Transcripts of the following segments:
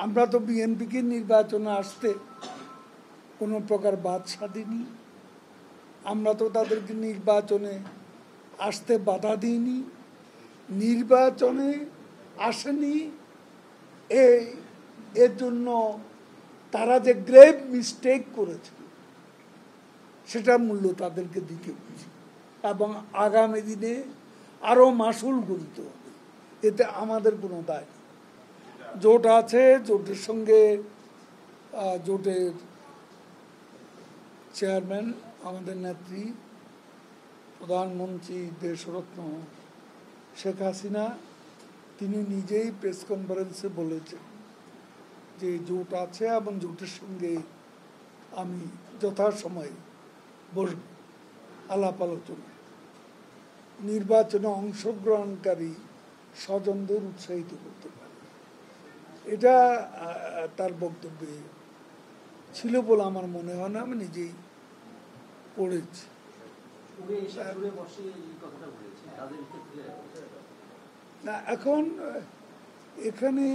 আমরা তো বিএনপিকে নির্বাচনে আসতে কোনো প্রকার বাধা দিইনি, আমরা তো তাদেরকে নির্বাচনে আসতে বাধা দিইনি, নির্বাচনে আসেনি এর জন্য তারা যে গ্রেভ মিস্টেক করেছে সেটা মূল্য তাদেরকে দিতে হচ্ছে এবং আগামী দিনে আরো মাসুল গুনতে হবে, এতে আমাদের কোনো দায় নেই। জোট আছে, জোটের সঙ্গে জোটের চেয়ারম্যান আমাদের নেত্রী প্রধানমন্ত্রী দেশরত্ন শেখ হাসিনা, তিনি নিজেই প্রেস কনফারেন্সে বলেছেন যে জোট আছে এবং জোটের সঙ্গে আমি যথাসময়ে বসব আলাপ আলোচনা, নির্বাচনে অংশগ্রহণকারী স্বজনদের উৎসাহিত করতে পারে। এটা তার বক্তব্যে ছিল বলে আমার মনে হয় না, আমি নিজেই পড়েছি। না, এখন এখানে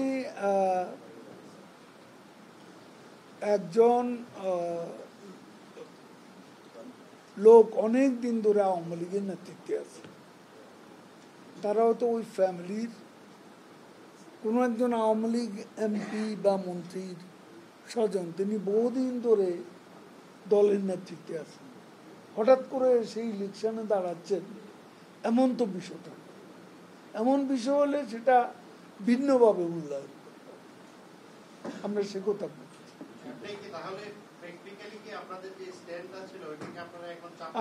একজন লোক অনেক দিন ধরে আওয়ামী লীগের নেতৃত্বে আছে, তারাও তো ওই ফ্যামিলির কোনো একজন আওয়ামী লীগ এমপি বা মন্ত্রীর স্বজন, তিনি বহুদিন ধরে দলের নেতৃত্বে আছেন, হঠাৎ করে সেই ইলেকশনে দাঁড়াচ্ছেন, এমন তো বিষয়টা। এমন বিষয় হলে সেটা ভিন্নভাবে মূল্যায়ন আমরা সে কথা বলছি।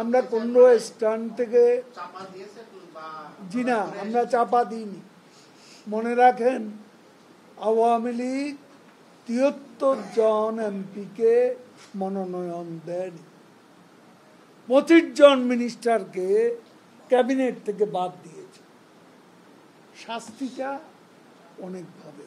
আমরা কোন স্ট্যান্ড থেকে জি না, আমরা চাপা দিইনি। মনে রাখেন, আওয়ামী লীগ ৭৩ জন এমপিকে মনোনয়ন দেয়নি, ২৫ জন মিনিস্টারকে ক্যাবিনেট থেকে বাদ দিয়েছে। শাস্তিটা অনেকভাবে